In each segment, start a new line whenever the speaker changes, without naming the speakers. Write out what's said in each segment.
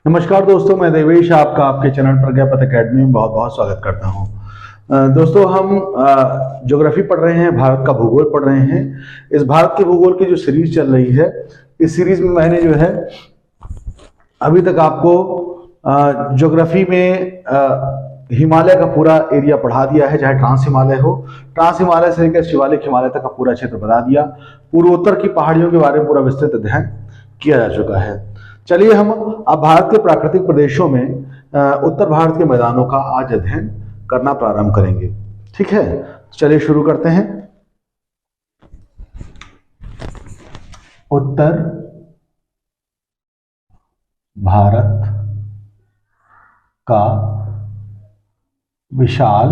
नमस्कार दोस्तों, मैं देवेश आपका आपके चैनल प्रज्ञापथ एकेडमी में बहुत बहुत स्वागत करता हूं। दोस्तों, हम ज्योग्राफी पढ़ रहे हैं, भारत का भूगोल पढ़ रहे हैं। इस भारत के भूगोल की जो सीरीज चल रही है, इस सीरीज में मैंने जो है अभी तक आपको ज्योग्राफी में हिमालय का पूरा एरिया पढ़ा दिया है, चाहे ट्रांस हिमालय हो, ट्रांस हिमालय से लेकर शिवालिक हिमालय तक का पूरा क्षेत्र बता दिया। पूर्वोत्तर की पहाड़ियों के बारे में पूरा विस्तृत अध्ययन किया जा चुका है। चलिए हम अब भारत के प्राकृतिक प्रदेशों में उत्तर भारत के मैदानों का आज अध्ययन करना प्रारंभ करेंगे। ठीक है, चलिए शुरू करते हैं। उत्तर भारत का विशाल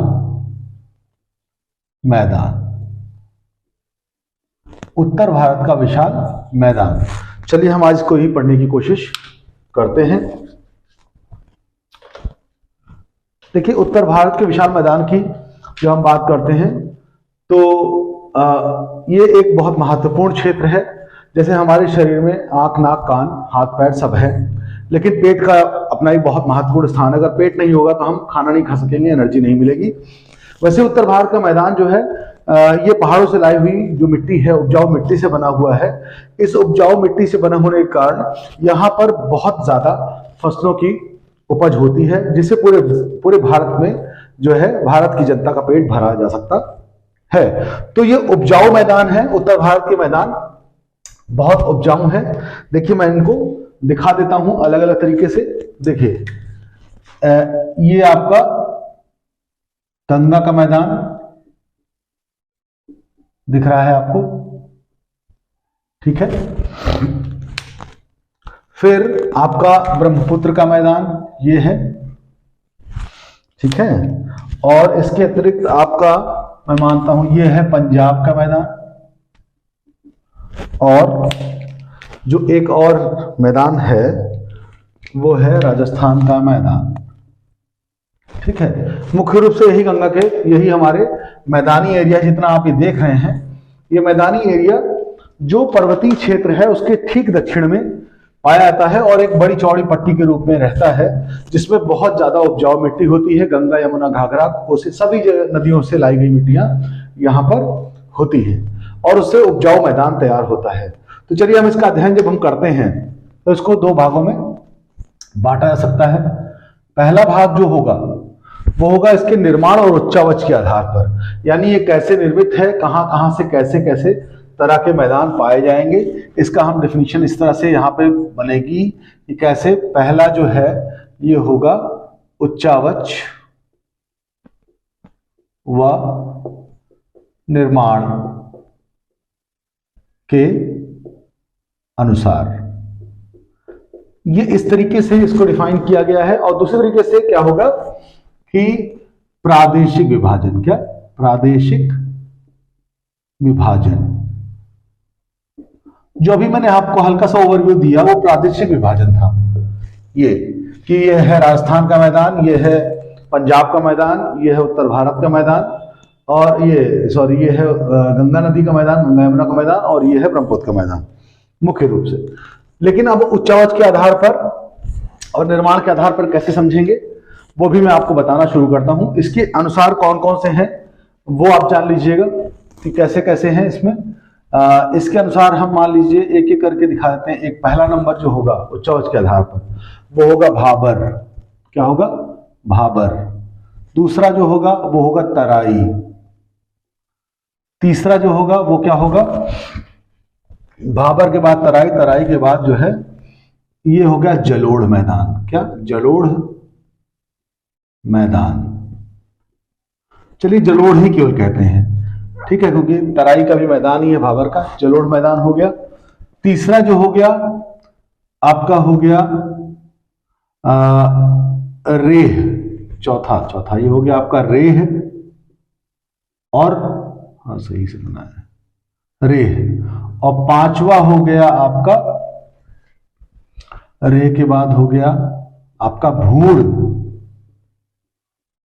मैदान। उत्तर भारत का विशाल मैदान। चलिए हम आज इसको ही पढ़ने की कोशिश करते हैं। देखिए, उत्तर भारत के विशाल मैदान की जब हम बात करते हैं तो ये एक बहुत महत्वपूर्ण क्षेत्र है। जैसे हमारे शरीर में आंख, नाक, कान, हाथ, पैर सब है, लेकिन पेट का अपना एक बहुत महत्वपूर्ण स्थान है। अगर पेट नहीं होगा तो हम खाना नहीं खा सकेंगे, एनर्जी नहीं मिलेगी। वैसे उत्तर भारत का मैदान जो है ये पहाड़ों से लाई हुई जो मिट्टी है, उपजाऊ मिट्टी से बना हुआ है। इस उपजाऊ मिट्टी से बना होने के कारण यहाँ पर बहुत ज्यादा फसलों की उपज होती है, जिससे पूरे भारत में जो है भारत की जनता का पेट भरा जा सकता है। तो ये उपजाऊ मैदान है, उत्तर भारत के मैदान बहुत उपजाऊ है। देखिए, मैं इनको दिखा देता हूं अलग अलग तरीके से। देखिए, ये आपका गंगा का मैदान दिख रहा है आपको, ठीक है। फिर आपका ब्रह्मपुत्र का मैदान ये है, ठीक है। और इसके अतिरिक्त आपका मैं मानता हूं ये है पंजाब का मैदान, और जो एक और मैदान है वो है राजस्थान का मैदान, ठीक है। मुख्य रूप से यही हमारे मैदानी एरिया, जितना आप ये देख रहे हैं, ये मैदानी एरिया जो पर्वतीय क्षेत्र है उसके ठीक दक्षिण में पाया जाता है और एक बड़ी चौड़ी पट्टी के रूप में रहता है, जिसमें बहुत ज्यादा उपजाऊ मिट्टी होती है। गंगा, यमुना, घाघरा, कोसी सभी नदियों से लाई गई मिट्टियां यहाँ पर होती हैं और उससे उपजाऊ मैदान तैयार होता है। तो चलिए हम इसका अध्ययन जब हम करते हैं तो इसको दो भागों में बांटा जा सकता है। पहला भाग जो होगा वो होगा इसके निर्माण और उच्चावच के आधार पर, यानी ये कैसे निर्मित है, कहां कहां से कैसे कैसे तरह के मैदान पाए जाएंगे। इसका हम डेफिनेशन इस तरह से यहाँ पे बनेगी कि कैसे। पहला जो है ये होगा उच्चावच व निर्माण के अनुसार, ये इस तरीके से इसको डिफाइन किया गया है। और दूसरे तरीके से क्या होगा कि प्रादेशिक विभाजन। क्या? प्रादेशिक विभाजन। जो अभी मैंने आपको हल्का सा ओवरव्यू दिया वो प्रादेशिक विभाजन था, ये कि ये है राजस्थान का मैदान, ये है पंजाब का मैदान, ये है उत्तर भारत का मैदान, और ये है गंगा नदी का मैदान, गंगा यमुना का मैदान, और ये है ब्रह्मपुत्र का मैदान मुख्य रूप से। लेकिन अब उच्चावच के आधार पर और निर्माण के आधार पर कैसे समझेंगे वो भी मैं आपको बताना शुरू करता हूं। इसके अनुसार कौन कौन से हैं वो आप जान लीजिएगा कि कैसे कैसे हैं इसमें। इसके अनुसार हम मान लीजिए एक एक करके दिखा देते हैं। एक पहला नंबर जो होगा उच्चावच के आधार पर वो होगा भाबर। क्या होगा? भाबर। दूसरा जो होगा वो होगा तराई। तीसरा जो होगा वो क्या होगा? भाबर के बाद तराई, तराई के बाद जो है ये हो गया जलोढ़ मैदान। क्या? जलोढ़ मैदान। चलिए जलोढ़ ही केवल कहते हैं, ठीक है, क्योंकि तराई का भी मैदान ही है भाबर का। जलोढ़ मैदान हो गया। तीसरा जो हो गया आपका हो गया रेह। चौथा ये हो गया आपका रेह, और हाँ सही से बना है रेह। और पांचवा हो गया आपका, रेह के बाद हो गया आपका भूड़,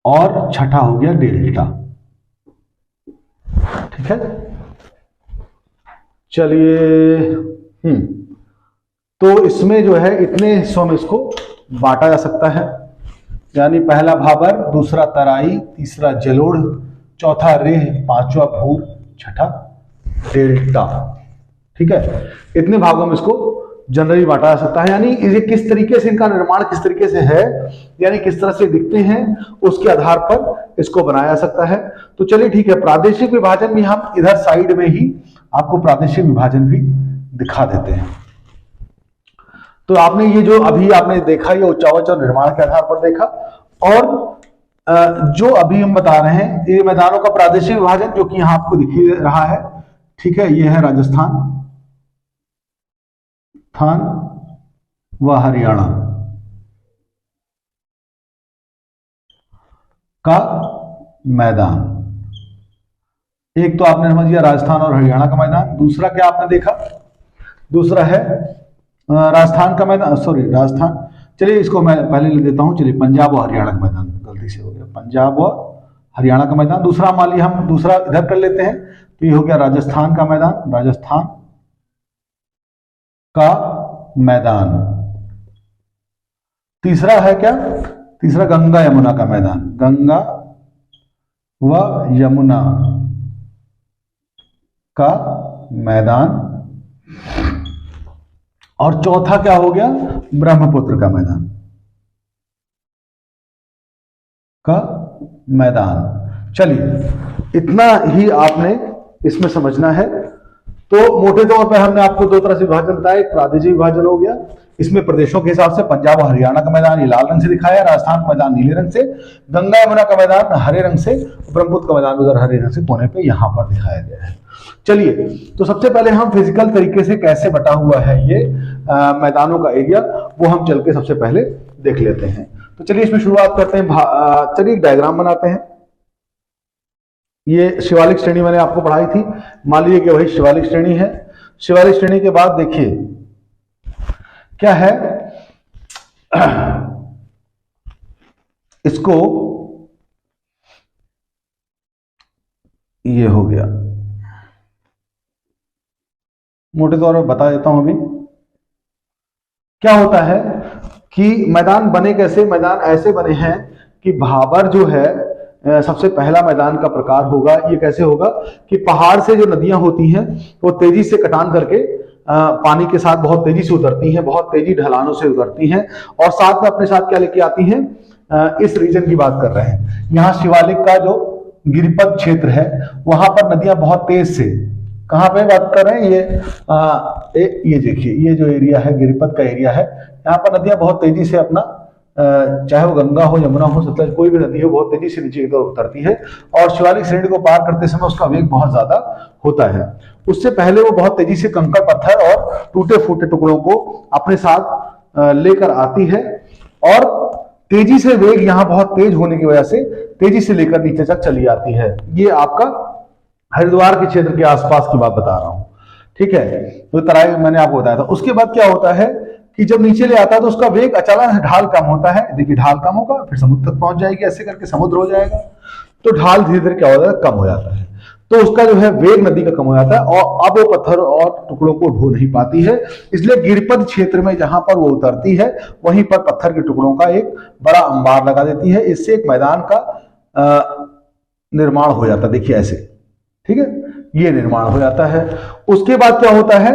और छठा हो गया डेल्टा। ठीक है, चलिए तो इसमें जो है इतने हिस्सों में इसको बांटा जा सकता है, यानी पहला भाबर, दूसरा तराई, तीसरा जलोढ़, चौथा रेह, पांचवा भूर, छठा डेल्टा। ठीक है, इतने भागों में इसको जनरली बांटा जा सकता है। यानी ये किस तरीके से, इनका निर्माण किस तरीके से है, यानी किस तरह से दिखते हैं, उसके आधार पर इसको बनाया जा सकता है। तो चलिए ठीक है, प्रादेशिक विभाजन भी हम इधर साइड में ही आपको प्रादेशिक विभाजन भी दिखा देते हैं। तो आपने ये जो अभी आपने देखा, ये उच्चावच और निर्माण के आधार पर देखा, और जो अभी हम बता रहे हैं ये मैदानों का प्रादेशिक विभाजन, जो कि यहां आपको दिख ही रहा है। ठीक है, ये है राजस्थान व हरियाणा का मैदान। एक तो आपने समझ लिया राजस्थान और हरियाणा का मैदान। दूसरा क्या आपने देखा, दूसरा है राजस्थान का मैदान, सॉरी राजस्थान, चलिए इसको मैं पहले लिख देता हूं। चलिए पंजाब और हरियाणा का मैदान, गलती से हो गया, पंजाब और हरियाणा का मैदान। दूसरा मान लिया हम, दूसरा इधर कर लेते हैं, तो ये हो गया राजस्थान का मैदान, राजस्थान का मैदान। तीसरा है क्या, तीसरा गंगा यमुना का मैदान, गंगा व यमुना का मैदान। और चौथा क्या हो गया, ब्रह्मपुत्र का मैदान का मैदान। चलिए इतना ही आपने इसमें समझना है। तो मोटे तौर पर हमने आपको दो तरह से विभाजन बताया, एक प्रादेशिक विभाजन हो गया, इसमें प्रदेशों के हिसाब से पंजाब और हरियाणा का मैदान ये लाल रंग से दिखाया, राजस्थान का मैदान नीले रंग से, गंगा यमुना का मैदान हरे रंग से, ब्रह्मपुत्र का मैदान उधर हरे रंग से कोने पे यहां पर दिखाया गया है। चलिए, तो सबसे पहले हम फिजिकल तरीके से कैसे बटा हुआ है ये मैदानों का एरिया, वो हम चल के सबसे पहले देख लेते हैं। तो चलिए इसमें शुरुआत करते हैं। चलिए एक डायग्राम बनाते हैं। ये शिवालिक श्रेणी मैंने आपको पढ़ाई थी, मान लीजिए कि वही शिवालिक श्रेणी है। शिवालिक श्रेणी के बाद देखिए क्या है, इसको ये हो गया, मोटे तौर पर बता देता हूं। अभी क्या होता है कि मैदान बने कैसे, मैदान ऐसे बने हैं कि भाबर जो है सबसे पहला मैदान का प्रकार होगा। ये कैसे होगा कि पहाड़ से जो नदियां होती हैं वो तेजी से कटान करके पानी के साथ बहुत तेजी से उतरती हैं, बहुत तेजी ढलानों से उतरती हैं, और साथ में अपने साथ क्या लेके आती हैं, इस रीजन की बात कर रहे हैं। यहाँ शिवालिक का जो गिरिपद क्षेत्र है वहां पर नदियां बहुत तेज से, कहां पे बात कर रहे हैं, ये देखिए, ये जो एरिया है गिरिपद का एरिया है, यहाँ पर नदियां बहुत तेजी से अपना, चाहे वो गंगा हो, यमुना हो, सतलज, कोई भी नदी हो, बहुत तेजी से नीचे की तरफ उतरती है, और शिवालिक श्रेणी को पार करते समय उसका वेग बहुत ज्यादा होता है। उससे पहले वो बहुत तेजी से कंकड़ पत्थर और टूटे फूटे टुकड़ों को अपने साथ लेकर आती है, और तेजी से वेग यहाँ बहुत तेज होने की वजह से तेजी से लेकर नीचे तक चली आती है। ये आपका हरिद्वार के क्षेत्र के आसपास की बात बता रहा हूं। ठीक है, तो तराई मैंने आपको बताया था। उसके बाद क्या होता है कि जब नीचे ले आता है तो उसका वेग अचानक से ढाल कम होता है। देखिए ढाल कम होगा, फिर समुद्र तक पहुंच जाएगी, ऐसे करके समुद्र हो जाएगा, तो ढाल धीरे धीरे क्या होता है, कम हो जाता है। तो उसका जो है वेग नदी का कम हो जाता है, और अब वो पत्थर और टुकड़ों को ढो नहीं पाती है। इसलिए गिरिपद क्षेत्र में जहां पर वो उतरती है वहीं पर पत्थर के टुकड़ों का एक बड़ा अंबार लगा देती है। इससे एक मैदान का निर्माण हो जाता है। देखिए ऐसे, ठीक है, ये निर्माण हो जाता है। उसके बाद क्या होता है,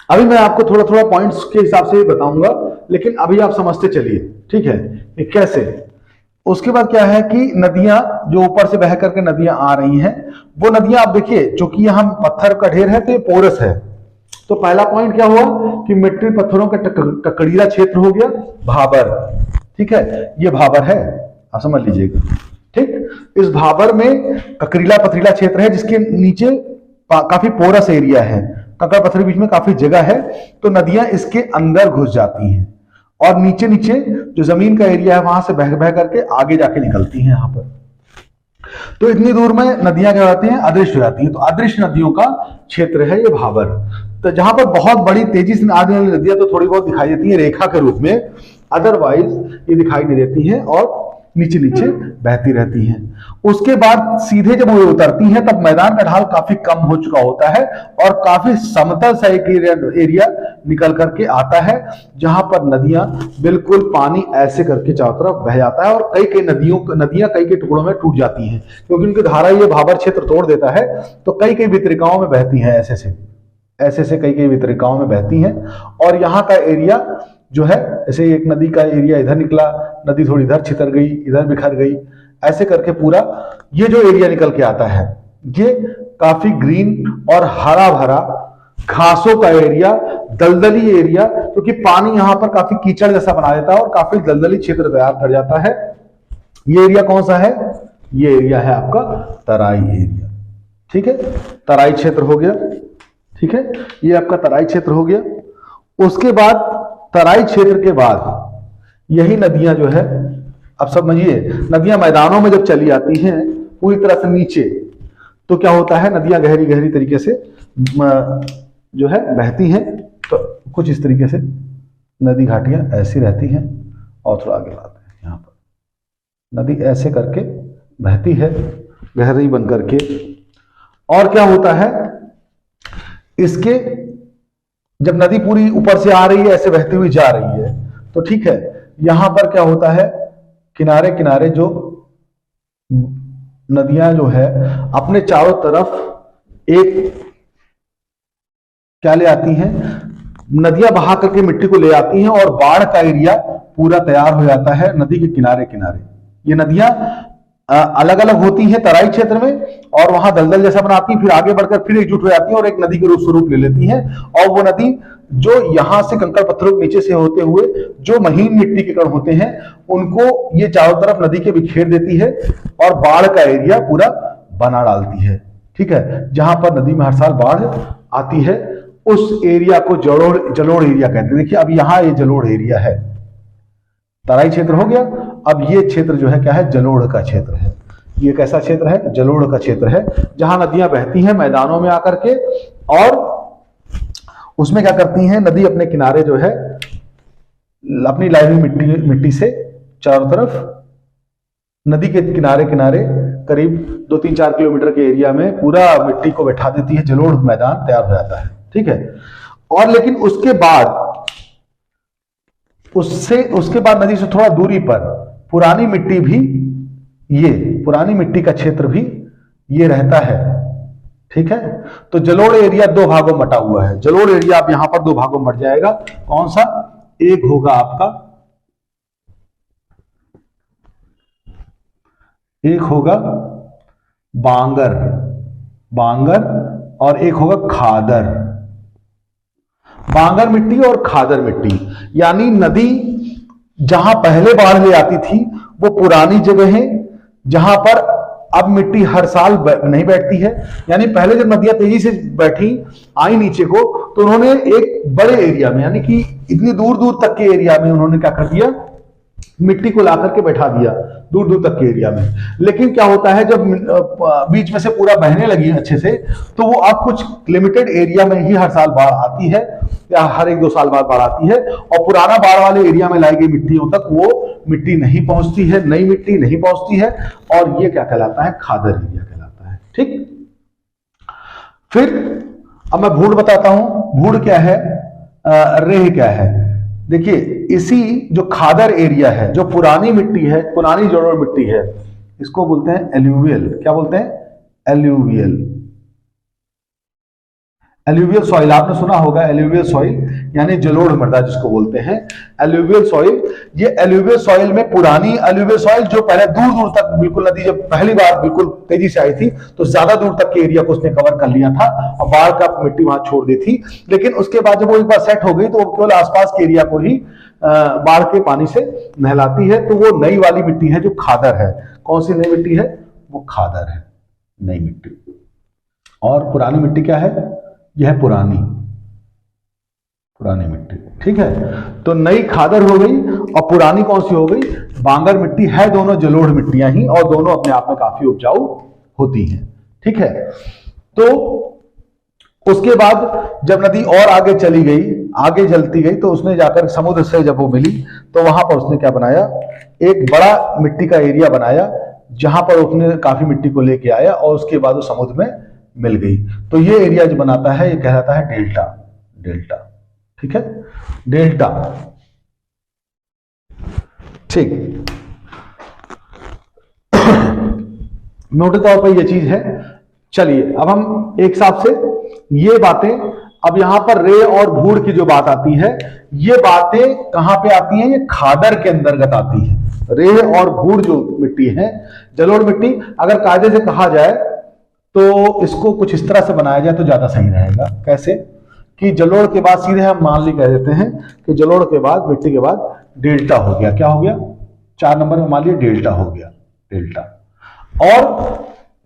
अभी मैं आपको थोड़ा थोड़ा पॉइंट्स के हिसाब से बताऊंगा, लेकिन अभी आप समझते चलिए, ठीक है, ये कैसे। उसके बाद क्या है कि नदियां जो ऊपर से बह करके नदियां आ रही हैं, वो नदियां आप देखिए, चूंकि यहां पत्थर का ढेर है तो ये पोरस है। तो पहला पॉइंट क्या हुआ कि मिट्टी पत्थरों का ककड़ीला क्षेत्र हो गया भाबर। ठीक है, ये भाबर है, आप समझ लीजिएगा। ठीक, इस भाबर में ककड़ीला पथरीला क्षेत्र है, जिसके नीचे काफी पोरस एरिया है, कंकड़ पत्थर के बीच में काफी जगह है, तो नदियां इसके अंदर घुस जाती हैं, और नीचे नीचे जो जमीन का एरिया है वहां से बह बह करके आगे जाके निकलती हैं यहाँ पर। तो इतनी दूर में नदियां क्या होती हैं, अदृश्य हो जाती हैं। तो अदृश्य नदियों का क्षेत्र है ये भाबर। तो जहां पर बहुत बड़ी तेजी से आने वाली नदियां तो थोड़ी बहुत दिखाई देती हैं रेखा के रूप में, अदरवाइज ये दिखाई नहीं देती हैं। और नीचे नीचे बहती रहती हैं। उसके बाद सीधे जब वो उतरती हैं तब मैदान का ढाल काफी कम हो चुका होता है और काफी समतल सा एक एरिया निकल करके आता है, जहां पर नदियां बिल्कुल पानी ऐसे करके चारों तरफ बह जाता है और कई कई नदियां कई कई टुकड़ों में टूट जाती हैं, क्योंकि उनकी धारा ये भाबर क्षेत्र तोड़ देता है। तो कई कई वितरिकाओं में बहती हैं, ऐसे से कई कई वितरिकाओं में बहती हैं। और यहाँ का एरिया जो है, जैसे एक नदी का एरिया इधर निकला, नदी थोड़ी इधर छितर गई, इधर बिखर गई, ऐसे करके पूरा ये जो एरिया निकल के आता है ये काफी ग्रीन और हरा भरा घासों का एरिया, दलदली एरिया, क्योंकि पानी यहां पर काफी कीचड़ जैसा बना देता है और काफी दलदली क्षेत्र तैयार कर जाता है। ये एरिया कौन सा है? ये एरिया है आपका तराई एरिया। ठीक है, तराई क्षेत्र हो गया। ठीक है, ये आपका तराई क्षेत्र हो गया। उसके बाद तराई क्षेत्र के बाद यही नदियां जो है, अब समझिए नदियां मैदानों में जब चली आती हैं पूरी तरह से नीचे, तो क्या होता है, नदियां गहरी गहरी तरीके से जो है बहती हैं। तो कुछ इस तरीके से नदी घाटियां ऐसी रहती हैं और थोड़ा आगे आते हैं, यहां पर नदी ऐसे करके बहती है गहरी बन करके। और क्या होता है, इसके जब नदी पूरी ऊपर से आ रही है, ऐसे बहती हुई जा रही है, तो ठीक है, यहां पर क्या होता है, किनारे किनारे जो नदियां जो है अपने चारों तरफ एक क्या ले आती हैं, नदियां बहा करके मिट्टी को ले आती हैं और बाढ़ का एरिया पूरा तैयार हो जाता है नदी के किनारे किनारे। ये नदियां अलग अलग होती हैं तराई क्षेत्र में और वहां दलदल जैसा बनाती हैं, फिर आगे बढ़कर फिर एकजुट हो जाती हैं और एक नदी के स्वरूप ले लेती हैं। और वो नदी जो यहां से कंकड़ पत्थरों के नीचे से होते हुए जो महीन मिट्टी के कण होते हैं उनको ये चारों तरफ नदी के बिखेर देती है और बाढ़ का एरिया पूरा बना डालती है। ठीक है, जहां पर नदी में हर साल बाढ़ आती है उस एरिया को जलोढ़ एरिया कहते हैं। देखिए अब यहां ये जलोढ़ एरिया है, तराई क्षेत्र हो गया। अब ये क्षेत्र जो है क्या है, जलोढ़ का क्षेत्र है। ये कैसा क्षेत्र है, जलोढ़ का क्षेत्र है, जहां नदियां बहती हैं मैदानों में आकर के और उसमें क्या करती हैं, नदी अपने किनारे जो है अपनी लाई हुई मिट्टी से चारों तरफ नदी के किनारे किनारे करीब 2-3-4 किलोमीटर के एरिया में पूरा मिट्टी को बैठा देती है, जलोढ़ मैदान तैयार हो जाता है। ठीक है, और लेकिन उसके बाद नदी से थोड़ा दूरी पर पुरानी मिट्टी भी, ये पुरानी मिट्टी का क्षेत्र भी ये रहता है। ठीक है, तो जलोढ़ एरिया दो भागों में बटा हुआ है। जलोढ़ एरिया आप यहां पर दो भागों में बट जाएगा। कौन सा? एक होगा आपका, एक होगा बांगर और एक होगा खादर। बांगर मिट्टी और खादर मिट्टी, यानी नदी जहां पहले बाढ़ ले आती थी वो पुरानी जगह है जहां पर अब मिट्टी हर साल नहीं बैठती है। यानी पहले जब नदियां तेजी से बैठी आई नीचे को, तो उन्होंने एक बड़े एरिया में, यानी कि इतनी दूर दूर तक के एरिया में उन्होंने क्या कर दिया, मिट्टी को ला करके बैठा दिया दूर दूर तक के एरिया में। लेकिन क्या होता है, जब बीच में से पूरा बहने लगी अच्छे से, तो वो अब कुछ लिमिटेड एरिया में ही हर साल बाढ़ आती है या हर 1-2 साल बाद बाढ़ आती है और पुराना बाढ़ वाले एरिया में लाई गई मिट्टियों तक वो मिट्टी नहीं पहुंचती है, नई मिट्टी नहीं पहुंचती है, और ये क्या कहलाता है, खादर एरिया कहलाता है। ठीक, फिर अब मैं भूड़ बताता हूं। भूड़ क्या है, रेह क्या है। देखिए इसी जो खादर एरिया है, जो पुरानी मिट्टी है, पुरानी जलोढ़ मिट्टी है, इसको बोलते हैं एल्यूवियल। क्या बोलते हैं? एल्यूवियल। एल्यूवियल सॉइल आपने सुना होगा, एल्यूवियल सॉइल यानी जलोढ़ मृदा जिसको बोलते हैं एल्यूवियल सॉइल। ये एल्यूवियल सॉइल में पुरानी एल्यूवियल सॉइल जो पहले दूर दूर तक, बिल्कुल नदी जब पहली बार बिल्कुल तेजी से आई थी तो ज्यादा दूर तक के एरिया को उसने कवर कर लिया था और बाढ़ का मिट्टी वहां छोड़ दी थी। लेकिन उसके बाद जब वो एक बार सेट हो गई तो वो केवल आसपास के एरिया को ही बाढ़ के पानी से नहलाती है। तो वो नई वाली मिट्टी है जो खादर है। कौन सी नई मिट्टी है? वो खादर है, नई मिट्टी। और पुरानी मिट्टी क्या है? यह है पुरानी मिट्टी। ठीक है, तो नई खादर हो गई और पुरानी कौन सी हो गई? बांगर मिट्टी है। दोनों जलोढ़ मिट्टियां ही और दोनों अपने आप में काफी उपजाऊ होती हैं। ठीक है, तो उसके बाद जब नदी और आगे चली गई आगे जलती गई तो उसने जाकर समुद्र से जब वो मिली तो वहां पर उसने क्या बनाया, एक बड़ा मिट्टी का एरिया बनाया जहां पर उसने काफी मिट्टी को लेके आया और उसके बाद वो समुद्र में मिल गई। तो ये एरिया जो बनाता है ये कहलाता है डेल्टा। डेल्टा, ठीक है, डेल्टा। ठीक, मोटे तौर पर ये चीज है। चलिए अब हम एक हिसाब से ये बातें, अब यहां पर रे और भूड़ की जो बात आती है, ये बातें कहां पे आती हैं, ये खादर के अंतर्गत आती है। रे और भूड़ जो मिट्टी है, जलोढ़ मिट्टी, अगर कायदे से कहा जाए तो इसको कुछ इस तरह से बनाया जाए तो ज्यादा सही रहेगा। कैसे कि जलोढ़ के बाद सीधे हम मान ली कह देते हैं कि जलोढ़ के बाद, मिट्टी के बाद डेल्टा हो गया। क्या हो गया, 4 नंबर में मान लिया डेल्टा हो गया, डेल्टा। और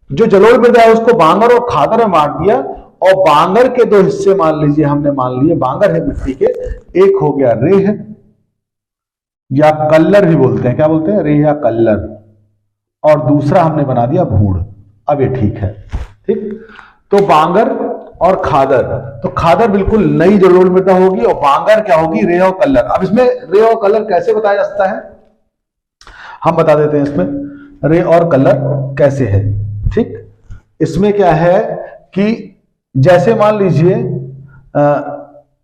जो जलोढ़ मृदा है उसको बांगर और खादर में बांट दिया, और बांगर के 2 हिस्से मान लीजिए, हमने मान लिए बांगर है मिट्टी के, एक हो गया रेह या कल्लर भी बोलते हैं, क्या बोलते हैं, रेह या कल्लर, और दूसरा हमने बना दिया भूड़। अब ये ठीक है, ठीक। तो बांगर और खादर, तो खादर बिल्कुल नई जलोढ़ मृदा होगी और बांगर क्या होगी, रेह और कल्लर। अब इसमें रेह और कल्लर कैसे बताया जा सकता है, हम बता देते हैं इसमें रेह और कल्लर कैसे है। ठीक, इसमें क्या है कि जैसे मान लीजिए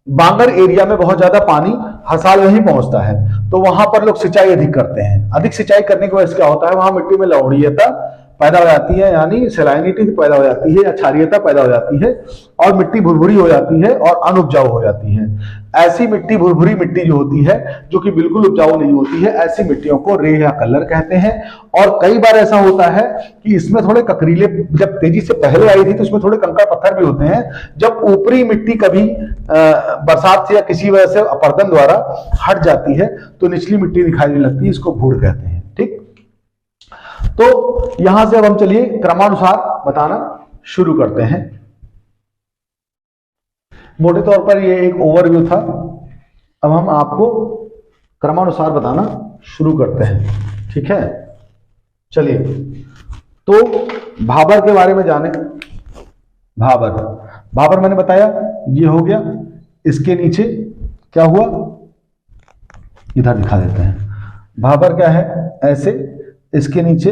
बांगर एरिया में बहुत ज्यादा पानी हर साल वहीं पहुंचता है, तो वहां पर लोग सिंचाई अधिक करते हैं। अधिक सिंचाई करने की वजह से क्या होता है, वहां मिट्टी में लवणीयता पैदा हो जाती है, यानी सैलिनिटी पैदा हो जाती है या क्षारीयता पैदा हो जाती है, और मिट्टी भुरभुरी हो जाती है और अनउपजाऊ हो जाती है। ऐसी मिट्टी, भुरभुरी मिट्टी जो होती है, जो कि बिल्कुल उपजाऊ नहीं होती है, ऐसी मिट्टियों को रेह या कल्लर कहते हैं। और कई बार ऐसा होता है कि इसमें थोड़े ककरीले, जब तेजी से पहले आई थी तो इसमें थोड़े कंकड़ पत्थर भी होते हैं। जब ऊपरी मिट्टी कभी बरसात से या किसी वजह से अपर्दन द्वारा हट जाती है तो निचली मिट्टी दिखाई देने लगती है, इसको भूड़ कहते हैं। ठीक, तो यहां से अब हम चलिए क्रमानुसार बताना शुरू करते हैं। मोटे तौर पर ये एक ओवरव्यू था, अब हम आपको क्रमानुसार बताना शुरू करते हैं। ठीक है, चलिए तो भाबर के बारे में जाने। भाबर मैंने बताया ये हो गया, इसके नीचे क्या हुआ, इधर दिखा देते हैं। भाबर क्या है, ऐसे, इसके नीचे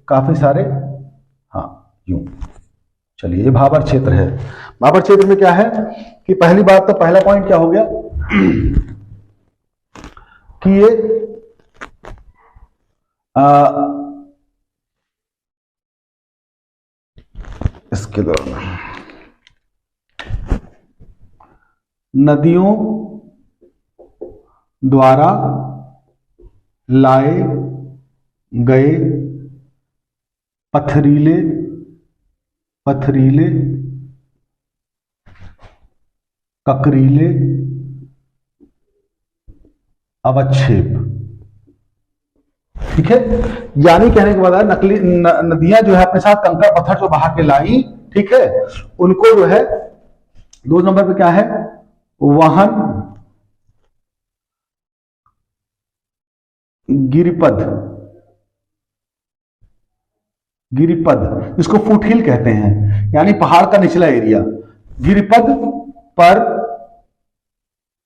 काफी सारे, हाँ यूं। चलिए ये भाबर क्षेत्र है। भाबर क्षेत्र में क्या है कि पहली बात तो पहला पॉइंट क्या हो गया कि ये इसके दौरान नदियों द्वारा लाए गए पथरीले ककरीले अवक्षेप। ठीक है, यानी कहने के बाद नकली नदियां जो है अपने साथ कंकड़ पत्थर जो बहा के लाई, ठीक है, उनको जो है 2 नंबर पे क्या है, वहन गिरिपद, इसको फुटहिल कहते हैं, यानी पहाड़ का निचला एरिया। गिरिपद पर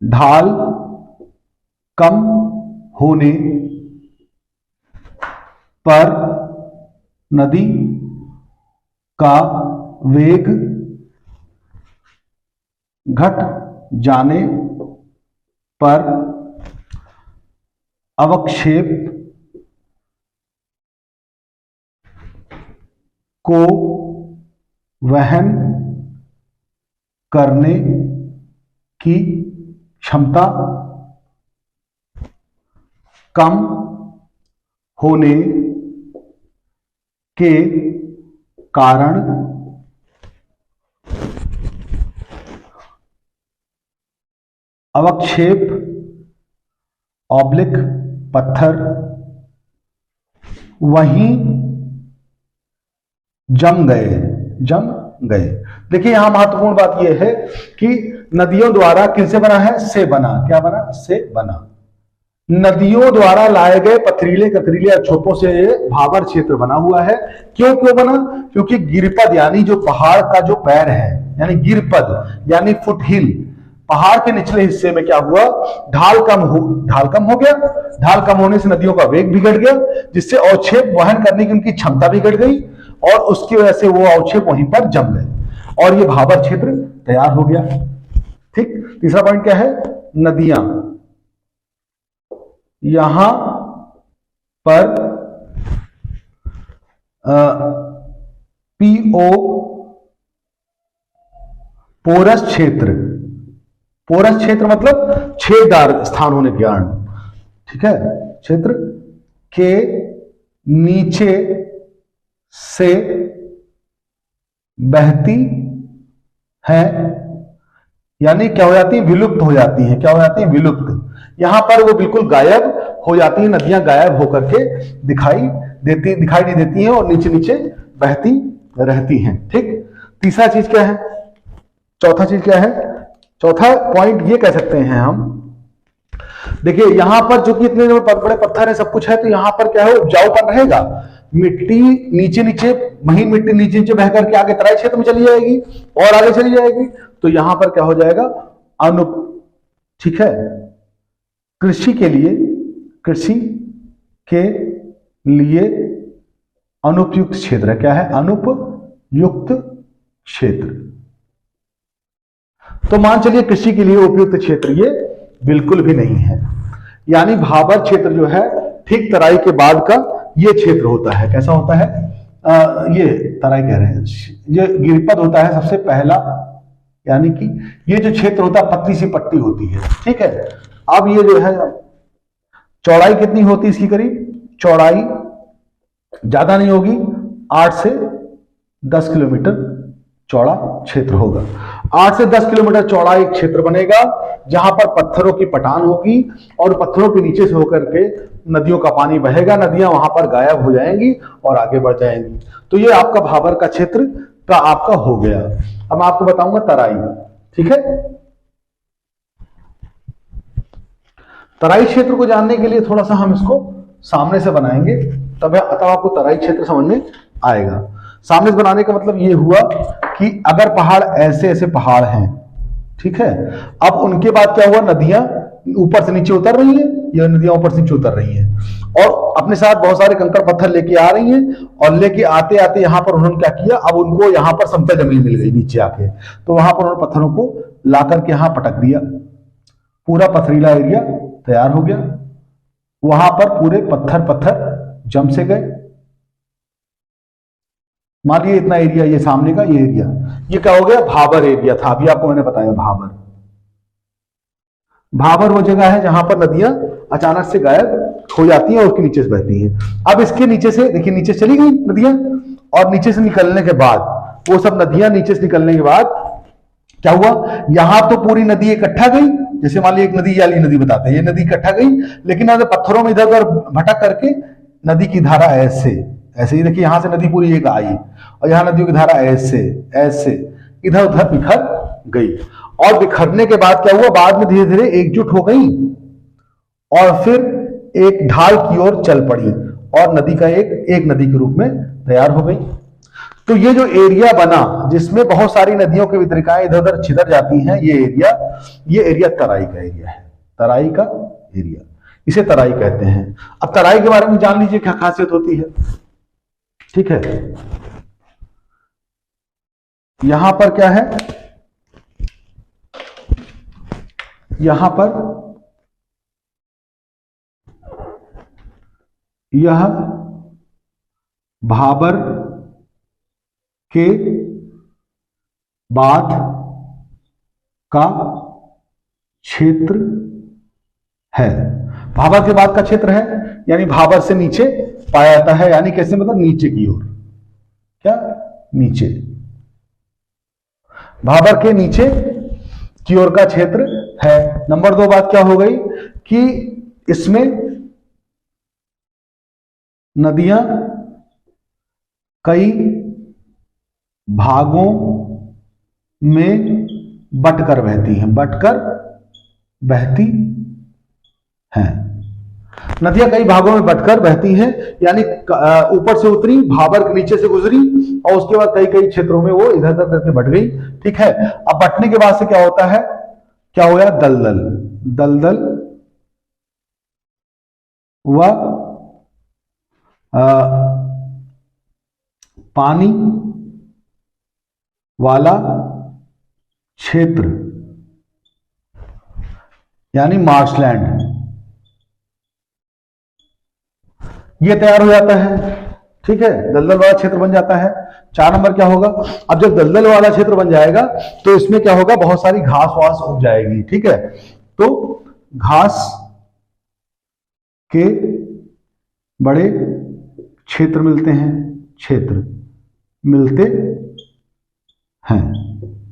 ढाल कम होने पर नदी का वेग घट जाने पर अवक्षेप को वहन करने की क्षमता कम होने के कारण अवक्षेप ऑब्लिक पत्थर वहीं जम गए। देखिए यहां महत्वपूर्ण बात यह है कि नदियों द्वारा किनसे बना है, से बना। क्या बना, से बना। नदियों द्वारा लाए गए पथरीले कतरीले अक्षोपों से भाबर क्षेत्र बना हुआ है। क्यों बना, क्योंकि गिरिपद यानी जो पहाड़ का जो पैर है, यानी गिरपद यानी फुटहिल, पहाड़ के निचले हिस्से में क्या हुआ, ढाल कम हो गया। ढाल कम होने से नदियों का वेग बिगड़ गया, जिससे अवक्षेप वहन करने की उनकी क्षमता बिगड़ गई और उसकी वजह से वो अवक्षेप वहीं पर जम गए और ये भाबर क्षेत्र तैयार हो गया। ठीक, तीसरा पॉइंट क्या है, नदियां यहां पर पीओ पोरस क्षेत्र मतलब छेददार स्थान होने के कारण, ठीक है, क्षेत्र के नीचे से बहती है, यानी क्या हो जाती है, विलुप्त हो जाती है। क्या हो जाती है, विलुप्त। यहां पर वो बिल्कुल गायब हो जाती है, नदियां गायब होकर के दिखाई नहीं देती हैं और नीचे नीचे बहती रहती हैं। ठीक, तीसरा चीज क्या है, चौथा चीज क्या है, चौथा पॉइंट ये कह सकते हैं हम, देखिए यहां पर जो कि इतने बड़े पत्थर है, सब कुछ है, तो यहां पर क्या है, उपजाऊपन रहेगा। मिट्टी नीचे नीचे, महीन मिट्टी नीचे नीचे बह करके आगे तराई क्षेत्र में चली जाएगी और आगे चली जाएगी, तो यहां पर क्या हो जाएगा, ठीक है, कृषि के लिए अनुपयुक्त क्षेत्र है। क्या है, अनुपयुक्त क्षेत्र। तो मान चलिए कृषि के लिए उपयुक्त क्षेत्र ये बिल्कुल भी नहीं है, यानी भाबर क्षेत्र जो है ठीक तराई के बाद का ये क्षेत्र होता है। कैसा होता है, ये तराई कह रहे हैं, ये गिरिपद होता है सबसे पहला, यानी कि ये जो क्षेत्र होता है पतली सी पट्टी होती है। ठीक है, अब ये जो है चौड़ाई कितनी होती है इसकी, करीब चौड़ाई ज्यादा नहीं होगी, 8 से 10 किलोमीटर चौड़ा क्षेत्र होगा। 8 से 10 किलोमीटर चौड़ा एक क्षेत्र बनेगा जहां पर पत्थरों की पटान होगी और पत्थरों के नीचे से होकर के नदियों का पानी बहेगा, नदियां वहां पर गायब हो जाएंगी और आगे बढ़ जाएंगी। तो ये आपका भाबर का क्षेत्र का आपका हो गया। अब मैं आपको बताऊंगा तराई। ठीक है, तराई क्षेत्र को जानने के लिए थोड़ा सा हम इसको सामने से बनाएंगे, तब आपको तराई क्षेत्र समझ में आएगा। सामने से बनाने का मतलब ये हुआ कि अगर पहाड़ ऐसे ऐसे पहाड़ हैं, ठीक है, अब उनके बाद क्या हुआ, नदियां ऊपर से नीचे उतर रही हैं, ये नदियां ऊपर से नीचे उतर रही हैं और अपने साथ बहुत सारे कंकड़ पत्थर लेके आ रही हैं और लेके आते आते यहां पर उन्होंने क्या किया, अब उनको यहां पर समतल जमीन मिल गई नीचे आके, तो वहां पर उन्होंने पत्थरों को लाकर के यहां पटक दिया, पूरा पथरीला एरिया तैयार हो गया। वहां पर पूरे पत्थर जम से गए। मान लीजिए इतना एरिया, ये सामने का ये एरिया, ये क्या हो गया, भाबर एरिया था। अभी आपको मैंने बताया भाबर वो जगह है जहां पर नदियां अचानक से गायब हो जाती हैं और उसके नीचे से बहती हैं। अब इसके नीचे से देखिए, नीचे चली गई नदियां और नीचे से निकलने के बाद वो सब नदियां नीचे से निकलने के बाद क्या हुआ, यहां तो पूरी नदी इकट्ठा गई, जैसे मान लीजिए एक नदी वाली नदी बताते हैं, ये नदी इकट्ठा गई, लेकिन अगर पत्थरों में इधर उधर भटक करके नदी की धारा ऐसे ही देखिए, यहां से नदी पूरी एक आई और यहां नदियों की धारा ऐसे इधर उधर बिखर गई और बिखरने के बाद क्या हुआ, बाद में धीरे धीरे एकजुट हो गई और फिर एक ढाल की ओर चल पड़ी और नदी का एक नदी के रूप में तैयार हो गई। तो ये जो एरिया बना जिसमें बहुत सारी नदियों की वितरिकाएं इधर उधर छितर जाती हैं, ये एरिया तराई का एरिया है। तराई का एरिया, इसे तराई कहते हैं। अब तराई के बारे में जान लीजिए क्या खासियत होती है। ठीक है, यहां पर क्या है, यहां पर यह भाबर के बाद का क्षेत्र है। भाबर के बाद का क्षेत्र है, यानी भाबर से नीचे पाया जाता है, यानी कैसे, मतलब नीचे की ओर, क्या नीचे, भाबर के नीचे की ओर का क्षेत्र है। नंबर 2 बात क्या हो गई कि इसमें नदियां कई भागों में बटकर बहती हैं, नदियां कई भागों में बटकर बहती हैं, यानी ऊपर से उतरी, भाबर के नीचे से गुजरी और उसके बाद कई क्षेत्रों में वो इधर उधर करके बट गई। ठीक है, अब बटने के बाद से क्या होता है क्या हो गया, दलदल, दलदल व पानी वाला क्षेत्र यानी मार्शलैंड, ये तैयार हो जाता है। ठीक है, दलदल वाला क्षेत्र बन जाता है। 4 नंबर क्या होगा, अब जब दलदल वाला क्षेत्र बन जाएगा तो इसमें क्या होगा, बहुत सारी घास वास उग जाएगी। ठीक है, तो घास के बड़े क्षेत्र मिलते हैं, क्षेत्र मिलते हैं।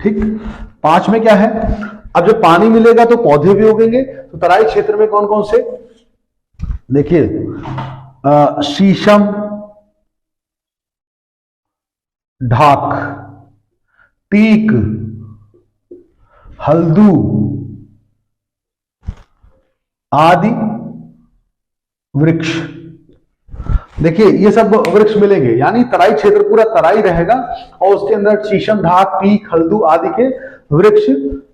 ठीक, 5 में क्या है, अब जब पानी मिलेगा तो पौधे भी उगेंगे। तो तराई क्षेत्र में कौन कौन से, देखिए शीशम, ढाक, टीक, हल्दू आदि वृक्ष। देखिए ये सब वृक्ष मिलेंगे, यानी तराई क्षेत्र पूरा तराई रहेगा और उसके अंदर शीशम, ढाक, टीक, हल्दू आदि के वृक्ष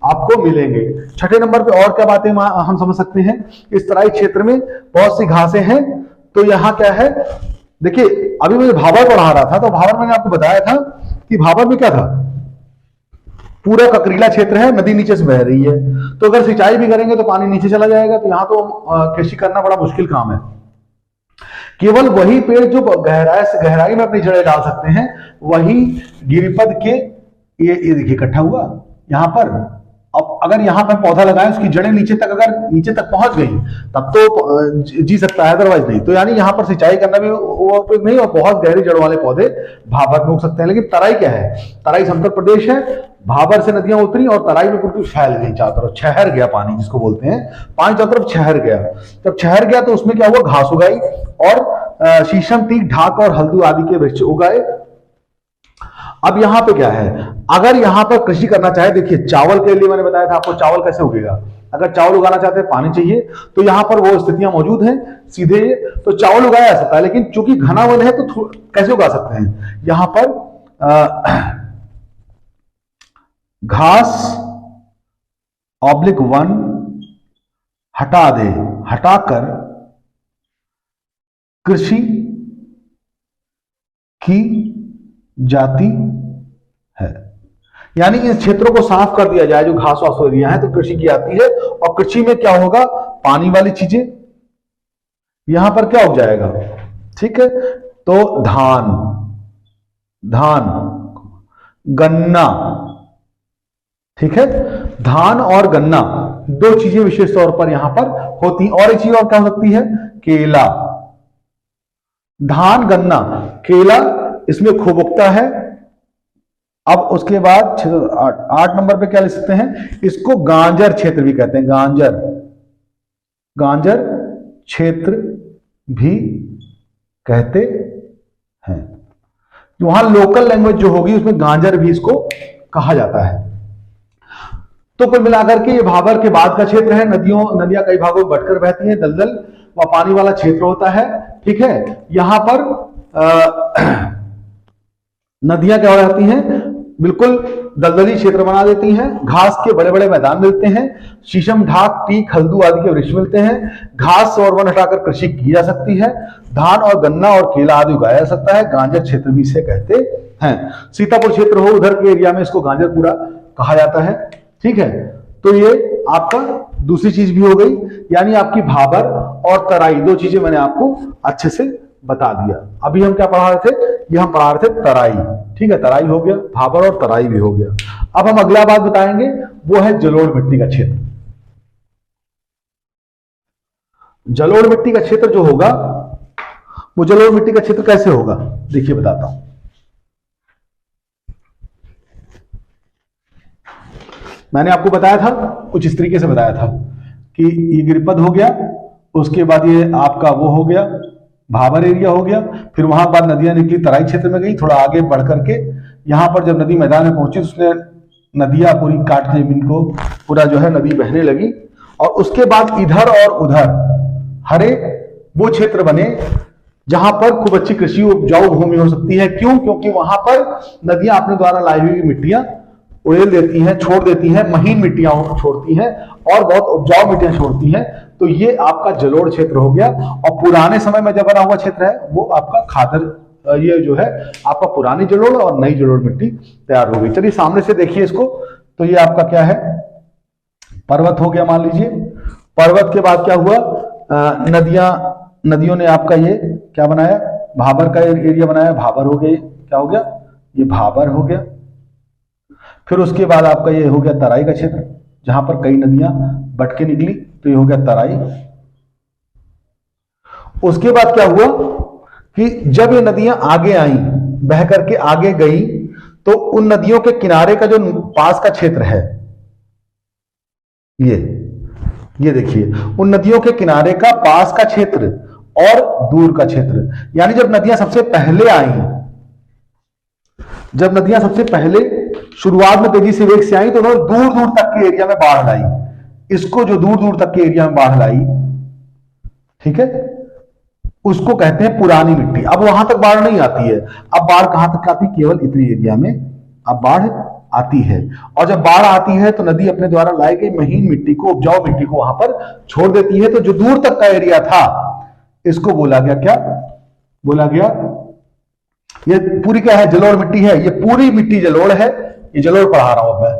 आपको मिलेंगे। 6 नंबर पे और क्या बातें हम समझ सकते हैं, इस तराई क्षेत्र में बहुत सी घासें हैं। तो यहां क्या है, देखिए अभी मैं भाबर पढ़ा रहा था तो भाबर मैंने आपको बताया था कि भाबर में क्या था, पूरा ककरीला क्षेत्र है, नदी नीचे से बह रही है, तो अगर सिंचाई भी करेंगे तो पानी नीचे चला जाएगा। तो यहां तो कृषि करना बड़ा मुश्किल काम है। केवल वही पेड़ जो गहराई में अपनी जड़ें डाल सकते हैं, वही गिरिपद के ये देखिए इकट्ठा हुआ यहां पर। अब अगर यहां पर पौधा लगाएं, उसकी जड़ें नीचे तक अगर नीचे तक पहुंच गई तब तो जी सकता है, अदरवाइज नहीं। तो यानी यहां पर सिंचाई करना भी वो नहीं, और बहुत गहरी जड़ वाले पौधे भाबर में उग सकते हैं। लेकिन तराई क्या है, तराई समतल प्रदेश है, भाबर से नदियां उतरी और तराई में बिल्कुल फैल गई चारों तरफ, छहर गया पानी जिसको बोलते हैं, पानी चारों तरफ छहर गया। जब छहर गया तो उसमें क्या हुआ, घास उगाई और शीशम, टीक, ढाक और हल्दू आदि के वृक्ष उगाए। अब यहां पे क्या है, अगर यहां पर कृषि करना चाहे, देखिए चावल के लिए मैंने बताया था आपको, चावल कैसे उगेगा, अगर चावल उगाना चाहते हैं पानी चाहिए, तो यहां पर वो स्थितियां मौजूद हैं सीधे, तो चावल उगाया जा सकता है। लेकिन चूंकि घना वन है तो कैसे उगा सकते हैं, यहां पर घास ऑब्लिक वन हटा दे, हटाकर कृषि की जाती है। यानी इन क्षेत्रों को साफ कर दिया जाए जो घास वास एरिया है, तो कृषि की आती है। और कृषि में क्या होगा, पानी वाली चीजें, यहां पर क्या उग जाएगा, ठीक है, तो धान, गन्ना, ठीक है, धान और गन्ना 2 चीजें विशेष तौर पर यहां पर होती। और एक चीज और क्या हो सकती है, केला, धान, गन्ना, केला इसमें खूब उगता है। अब उसके बाद 8 नंबर पे क्या लिख सकते हैं, इसको गांजर क्षेत्र भी कहते हैं, गांजर क्षेत्र भी कहते हैं। वहां लोकल लैंग्वेज जो होगी उसमें गांजर भी इसको कहा जाता है। तो कुल मिलाकर के ये भाबर के बाद का क्षेत्र है। नदियां कई भागों में बंटकर बहती हैं, दलदल व पानी वाला क्षेत्र होता है। ठीक है, यहां पर नदियां क्या हो जाती हैं, बिल्कुल दलदली क्षेत्र बना देती हैं। घास के बड़े बड़े मैदान मिलते हैं, शीशम, ढाक, टीक, हल्दू आदि के वृक्ष मिलते हैं। घास और वन हटाकर कृषि की जा सकती है। धान और गन्ना और केला आदि उगाया जा सकता है। गांजर क्षेत्र भी इसे कहते हैं। सीतापुर क्षेत्र हो, उधर के एरिया में इसको गांजर पूरा कहा जाता है। ठीक है, तो ये आपका दूसरी चीज भी हो गई, यानी आपकी भाबर और तराई 2 चीजें मैंने आपको अच्छे से बता दिया। अभी हम क्या पढ़ा रहे थे, ये हम पढ़ा रहे थे तराई। ठीक है, तराई हो गया, भाबर और तराई भी हो गया। अब हम अगला बात बताएंगे, वो है जलोढ़ मिट्टी का क्षेत्र। जलोढ़ मिट्टी का क्षेत्र जो होगा, वो जलोढ़ मिट्टी का क्षेत्र कैसे होगा, देखिए बताता हूं। मैंने आपको बताया था, कुछ इस तरीके से बताया था कि ये गिरिपद हो गया, उसके बाद ये आपका वो हो गया, भाबर एरिया हो गया, फिर वहां बाद नदियां निकली, तराई क्षेत्र में गई, थोड़ा आगे बढ़ करके यहां पर जब नदी मैदान में पहुंची, उसने नदियां पूरी काट के जमीन को पूरा जो है नदी बहने लगी। और उसके बाद इधर और उधर हरे वो क्षेत्र बने जहां पर खूब अच्छी कृषि उपजाऊ भूमि हो सकती है। क्यों? क्योंकि वहां पर नदियां अपने द्वारा लाई हुई मिट्टियां उड़ेल देती हैं, छोड़ देती हैं, महीन मिट्टियां छोड़ती हैं और बहुत उपजाऊ मिट्टियां छोड़ती हैं, तो ये आपका जलोढ़ क्षेत्र हो गया। और पुराने समय में जब बना हुआ क्षेत्र है वो आपका खादर, ये जो है आपका पुरानी जलोढ़ और नई जलोढ़ मिट्टी तैयार हो गई। चलिए सामने से देखिए इसको, तो ये आपका क्या है, पर्वत हो गया मान लीजिए। पर्वत के बाद क्या हुआ, नदियों ने आपका ये क्या बनाया, भाबर का एरिया बनाया, भाबर हो गया, क्या हो गया, ये भाबर हो गया। फिर उसके बाद आपका ये हो गया तराई का क्षेत्र, जहां पर कई नदियां बट के निकली, तो ये हो गया तराई। उसके बाद क्या हुआ कि जब ये नदियां आगे आई, बह करके आगे गई, तो उन नदियों के किनारे का जो पास का क्षेत्र है, ये देखिए, उन नदियों के किनारे का पास का क्षेत्र और दूर का क्षेत्र, यानी जब नदियां सबसे पहले आई, जब नदियां सबसे पहले शुरुआत में तेजी से वेग से आई, तो उन्होंने दूर दूर तक के एरिया में बाढ़ लाई। इसको जो दूर दूर तक के एरिया में बाढ़ लाई, ठीक है, उसको कहते हैं पुरानी मिट्टी। अब वहां तक बाढ़ नहीं आती है, अब बाढ़ कहां तक आती है, केवल इतनी एरिया में अब बाढ़ आती है। और जब बाढ़ आती है तो नदी अपने द्वारा लाई गई महीन मिट्टी को, उपजाऊ मिट्टी को वहां पर छोड़ देती है। तो जो दूर तक का एरिया था, इसको बोला गया, क्या बोला गया, ये पूरी क्या है, जलोढ़ मिट्टी है। ये पूरी मिट्टी जलोढ़ है, ये जलोढ़ पढ़ा रहा हूं मैं,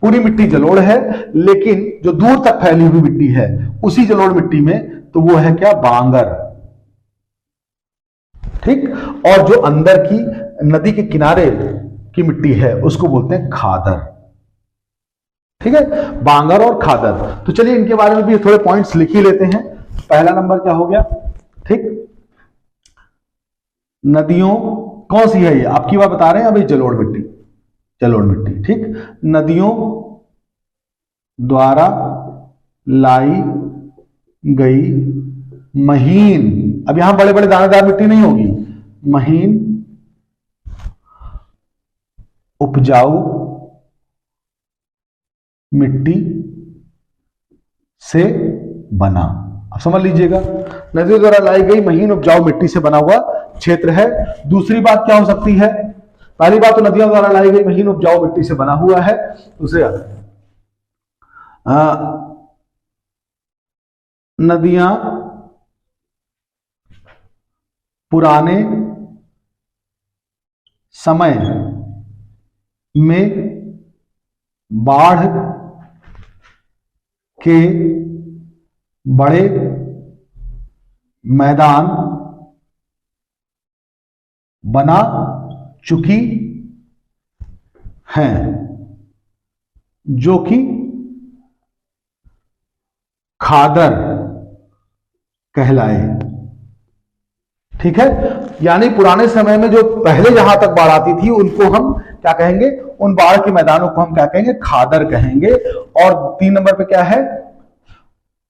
पूरी मिट्टी जलोढ़ है, लेकिन जो दूर तक फैली हुई मिट्टी है उसी जलोढ़ मिट्टी में, तो वो है क्या, बांगर, ठीक। और जो अंदर की नदी के किनारे की मिट्टी है उसको बोलते हैं खादर, ठीक है, बांगर और खादर। तो चलिए इनके बारे में भी थोड़े पॉइंट्स लिख ही लेते हैं। पहला नंबर क्या हो गया, ठीक, नदियों कौन सी है, ये आपकी बात बता रहे हैं अभी, जलोढ़ मिट्टी, जलोढ़ मिट्टी, ठीक, नदियों द्वारा लाई गई महीन, अब यहां बड़े बड़े दानेदार मिट्टी नहीं होगी, महीन उपजाऊ मिट्टी से बना। अब समझ लीजिएगा, नदियों द्वारा लाई गई महीन उपजाऊ मिट्टी से बना हुआ क्षेत्र है। दूसरी बात क्या हो सकती है, पहली बात तो नदियों द्वारा लाई गई महीन उपजाऊ मिट्टी से बना हुआ है। दूसरी नदियां पुराने समय में बाढ़ के बड़े मैदान बना चुकी हैं, जो कि खादर कहलाए, ठीक है। यानी पुराने समय में जो पहले जहां तक बाढ़ आती थी उनको हम क्या कहेंगे, उन बाढ़ के मैदानों को हम क्या कहेंगे, खादर कहेंगे। और 3 नंबर पे क्या है,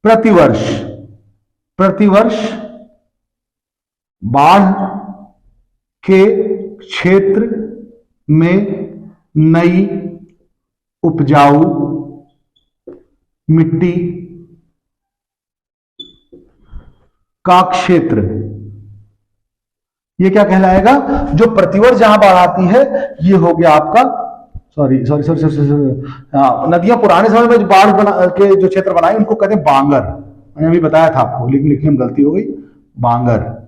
प्रतिवर्ष, प्रतिवर्ष बाढ़ के क्षेत्र में नई उपजाऊ मिट्टी का क्षेत्र, ये क्या कहलाएगा, जो प्रतिवर्ष जहां बाढ़ आती है, ये हो गया आपका, sorry sorry sorry sorry sorry, नदियां पुराने समय में जो बाढ़ के जो क्षेत्र बनाए उनको कहते हैं बांगर, मैंने अभी बताया था आपको, लेकिन लिखने में गलती हो गई, बांगर।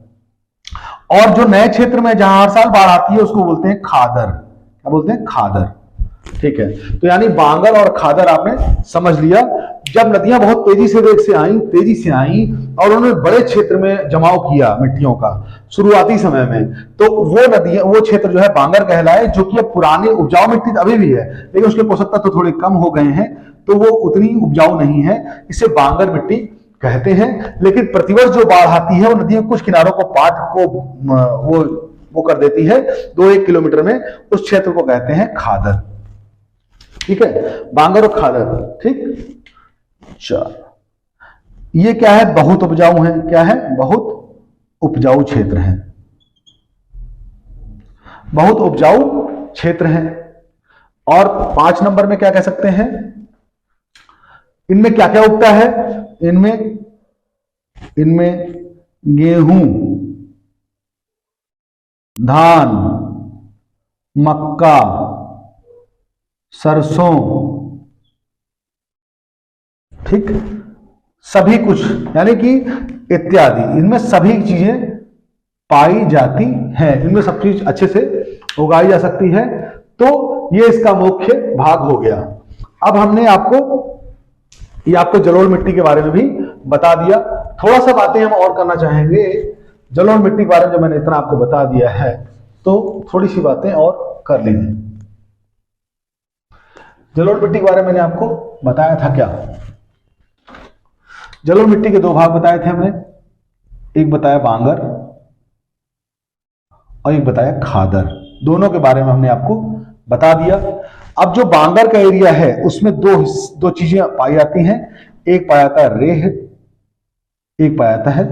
और जो नए क्षेत्र में जहां हर साल बाढ़ आती है उसको बोलते हैं खादर, क्या बोलते हैं, खादर, ठीक है। तो यानी बांगर और खादर आपने समझ लिया। जब नदियां बहुत तेजी से वेग से आई और उन्होंने बड़े क्षेत्र में जमाव किया मिट्टियों का शुरुआती समय में, तो वो नदियां, वो क्षेत्र जो है बांगर कहलाए, जो कि अब पुरानी उपजाऊ मिट्टी अभी भी है, लेकिन उसके पोषक तत्व तो थोड़े कम हो गए हैं, तो वो उतनी उपजाऊ नहीं है, इसे बांगर मिट्टी कहते हैं। लेकिन प्रतिवर्ष जो बाढ़ आती है वो नदियों कुछ किनारों को पाट को वो कर देती है, 2-1 किलोमीटर में, उस क्षेत्र को कहते हैं खादर, ठीक है, बांगर और खादर, ठीक। चलो ये क्या है, बहुत उपजाऊ है, क्या है, बहुत उपजाऊ क्षेत्र है, बहुत उपजाऊ क्षेत्र है। और 5 नंबर में क्या कह सकते हैं, इनमें क्या क्या उगता है, इनमें गेहूं, धान, मक्का, सरसों, ठीक, सभी कुछ यानी कि इत्यादि, इनमें सभी चीजें पाई जाती हैं, इनमें सब चीज अच्छे से उगाई जा सकती है। तो ये इसका मुख्य भाग हो गया। अब हमने आपको जलोढ़ मिट्टी के बारे में भी बता दिया। थोड़ा सा बातें हम और करना चाहेंगे जलोढ़ मिट्टी के बारे में। जो मैंने इतना आपको बता दिया है तो थोड़ी सी बातें और कर लेंगे। जलोढ़ मिट्टी के बारे में मैंने आपको बताया था क्या, जलोढ़ मिट्टी के दो भाग बताए थे हमने, एक बताया बांगर और एक बताया खादर। दोनों के बारे में हमने आपको बता दिया। अब जो बांगर का एरिया है उसमें दो चीजें पाई जाती हैं, एक पाया जाता है रेह, एक पाया जाता है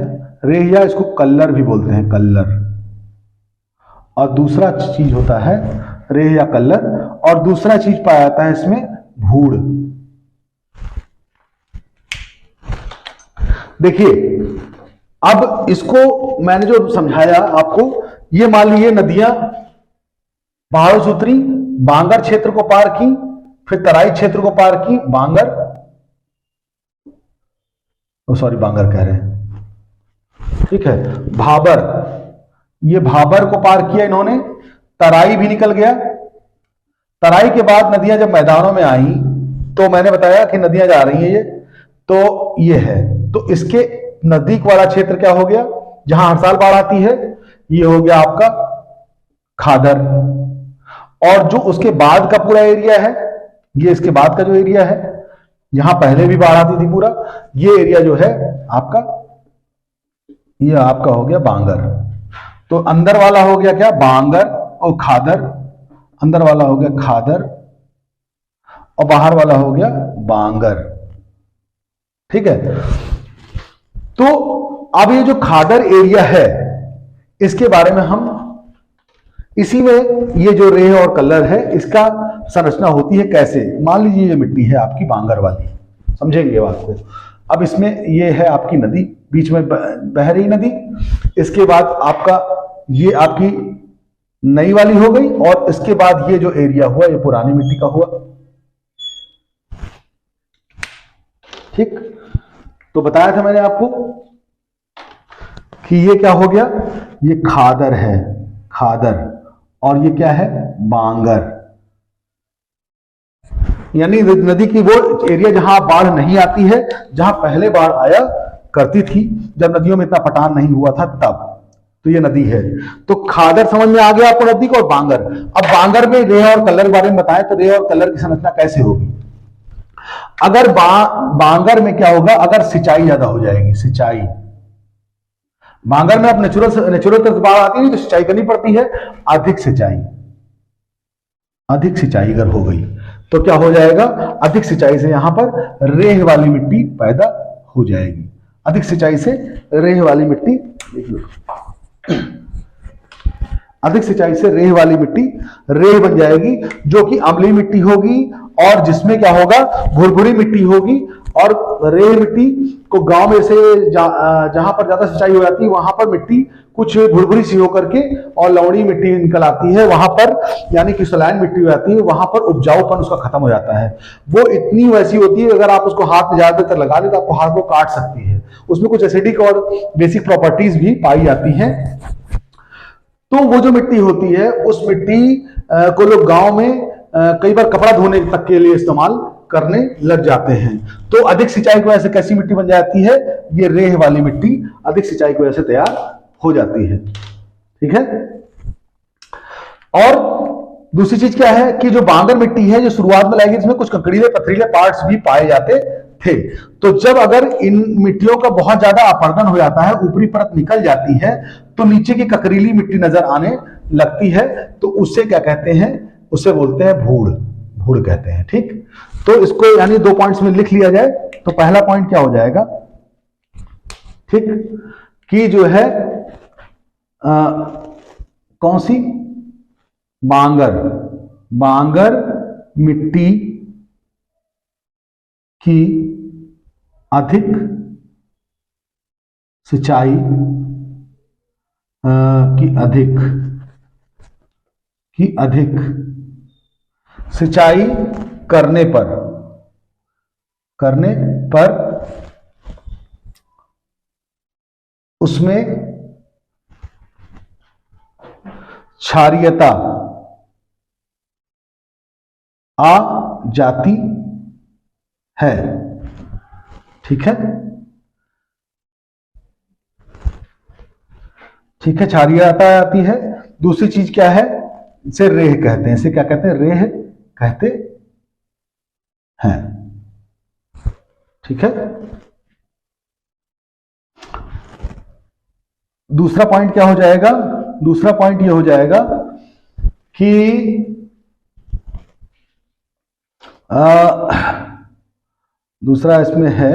रेह या इसको कल्लर भी बोलते हैं, कल्लर, और दूसरा चीज होता है रेह या कल्लर, और दूसरा चीज पाया जाता है इसमें भूड़। देखिए अब इसको मैंने जो समझाया आपको, ये मान लीजिए नदियां पहाड़ों से उतरी, बांगर क्षेत्र को पार की, फिर तराई क्षेत्र को पार की, बांगर बांगर कह रहे हैं, ठीक है, भाबर, ये भाबर को पार किया इन्होंने, तराई भी निकल गया। तराई के बाद नदियां जब मैदानों में आई तो मैंने बताया कि नदियां जा रही हैं ये, तो ये है, तो इसके नजदीक वाला क्षेत्र क्या हो गया, जहां हर साल बाढ़ आती है, ये हो गया आपका खादर। और जो उसके बाद का पूरा एरिया है, ये इसके बाद का जो एरिया है, यहां पहले भी बाढ़ आती थी पूरा, ये एरिया जो है आपका, ये आपका हो गया बांगर। तो अंदर वाला हो गया क्या, बांगर और खादर, अंदर वाला हो गया खादर और बाहर वाला हो गया बांगर, ठीक है। तो अब ये जो खादर एरिया है इसके बारे में हम, इसी में ये जो रेह और कलर है इसका संरचना होती है कैसे। मान लीजिए ये मिट्टी है आपकी बांगर वाली, समझेंगे बात को। अब इसमें ये है आपकी नदी, बीच में बह रही नदी, इसके बाद आपका ये आपकी नई वाली हो गई, और इसके बाद ये जो एरिया हुआ ये पुरानी मिट्टी का हुआ, ठीक। तो बताया था मैंने आपको कि ये क्या हो गया, ये खादर है, खादर, और ये क्या है, बांगर। यानी नदी की वो एरिया जहां बाढ़ नहीं आती है, जहां पहले बाढ़ आया करती थी जब नदियों में इतना पटान नहीं हुआ था तब, तो ये नदी है। तो खादर समझ में आ गया आपको नदी को, और बांगर। अब बांगर में रेह और कलर के बारे में बताएं, तो रेह और कलर की संरचना कैसे होगी। अगर बांगर में क्या होगा, अगर सिंचाई ज्यादा हो जाएगी, सिंचाई, बांगर में अब नेचुरल तरह बाढ़ आती है तो सिंचाई करनी पड़ती है, अधिक सिंचाई अगर हो गई तो क्या हो जाएगा, अधिक सिंचाई से यहां पर रेह वाली मिट्टी पैदा हो जाएगी, अधिक सिंचाई से रेह वाली मिट्टी, अधिक सिंचाई से रेह वाली मिट्टी रेह बन जाएगी, जो कि अम्लीय मिट्टी होगी, और जिसमें क्या होगा, भुरभुरी मिट्टी होगी। और रेह मिट्टी को गांव में से जहां पर ज्यादा सिंचाई हो जाती है वहां पर मिट्टी कुछ भुरभुरी सी होकर के और लवणी मिट्टी निकल आती है, वहां पर यानी कि सलाइन मिट्टी हो जाती है, वहां पर उपजाऊपन उसका खत्म हो जाता है। वो इतनी वैसी होती है अगर आप उसको हाथ में ज्यादातर लगा ले तो आपको हाथ को काट सकती है। उसमें कुछ एसिडिक और बेसिक प्रॉपर्टीज भी पाई जाती हैं। तो वो जो मिट्टी होती है उस मिट्टी को लोग गांव में कई बार कपड़ा धोने तक के लिए इस्तेमाल करने लग जाते हैं। तो अधिक सिंचाई की वजह से कैसी मिट्टी बन जाती है, ये रेह वाली मिट्टी अधिक सिंचाई की वजह से तैयार हो जाती है, ठीक है। और दूसरी चीज क्या है कि जो बांगर मिट्टी है जो शुरुआत में लाएगी, इसमें कुछ कंकड़ीले पथरीले पार्ट्स भी पाए जाते थे। तो जब अगर इन मिट्टियों का बहुत ज्यादा अपरदन हो जाता है, ऊपरी परत निकल जाती है, तो नीचे की ककरीली मिट्टी नजर आने लगती है, तो उससे क्या कहते हैं, उसे बोलते हैं भूड़, भूड़ कहते हैं, ठीक। तो इसको यानी 2 पॉइंट्स में लिख लिया जाए तो पहला पॉइंट क्या हो जाएगा, ठीक, कि जो है कौन सी, बांगर मिट्टी की अधिक सिंचाई की अधिक सिंचाई करने पर उसमें क्षारीयता आ जाती है। ठीक है, ठीक है, क्षारीयता आती है। दूसरी चीज क्या है, इसे रेह कहते हैं। इसे क्या कहते हैं, रेह कहते हैं। ठीक है, दूसरा पॉइंट क्या हो जाएगा, दूसरा पॉइंट ये हो जाएगा कि दूसरा इसमें है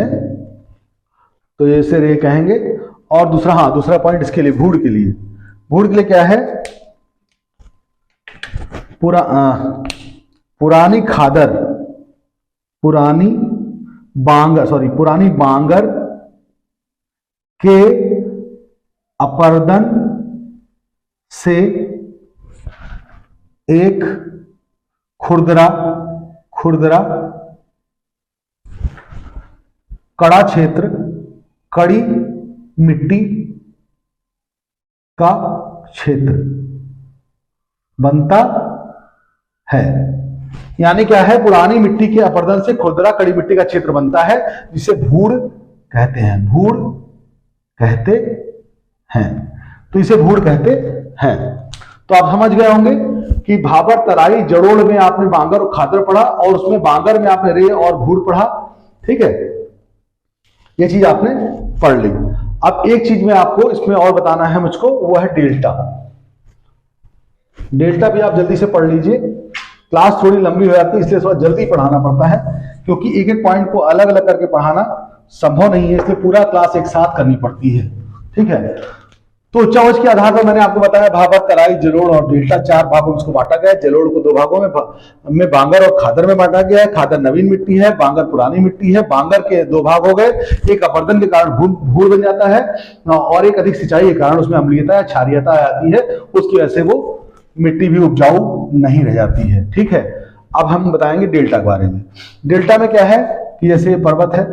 तो ये इसे रे कहेंगे। और दूसरा, हाँ, दूसरा पॉइंट इसके लिए, भूड़ के लिए, भूड़ के लिए क्या है, पुरानी खादर, पुरानी बांगर के अपर्दन से एक खुरदरा कड़ा क्षेत्र, कड़ी मिट्टी का क्षेत्र बनता है। यानी क्या है, पुरानी मिट्टी के अपर्दन से खुरदरा कड़ी मिट्टी का क्षेत्र बनता है, जिसे भूड़ कहते हैं। भूड़ कहते हैं, तो इसे भूड़ कहते हैं। तो आप समझ गए होंगे कि भाबर, तराई, जड़ोल में आपने बांगर और खादर पढ़ा, और उसमें बांगर में आपने रे और भूड़ पढ़ा। ठीक है, ये चीज आपने पढ़ ली। अब एक चीज में आपको इसमें और बताना है मुझको, वो है डेल्टा। डेल्टा भी आप जल्दी से पढ़ लीजिए, क्लास थोड़ी लंबी हो जाती है, इसलिए थोड़ा जल्दी पढ़ाना पड़ता है, क्योंकि एक एक पॉइंट को अलग अलग करके पढ़ाना संभव नहीं है, इसलिए पूरा क्लास एक साथ करनी पड़ती है। ठीक है, तो उच्चावच के आधार पर मैंने आपको बताया भाबर, तराई, जलोढ़ और डेल्टा, 4 भागों में इसको बांटा गया है। जलोढ़ को 2 भागों में बांगर और खादर में बांटा गया है। खादर नवीन मिट्टी है, बांगर पुरानी मिट्टी है। बांगर के 2 भाग हो गए, एक अपर्दन के कारण भूड़ बन जाता है, और एक अधिक सिंचाई के कारण उसमें अम्लीयता या क्षारीयता आती है, उसकी वजह से वो मिट्टी भी उपजाऊ नहीं रह जाती है। ठीक है, अब हम बताएंगे डेल्टा के बारे में। डेल्टा में क्या है कि जैसे पर्वत है,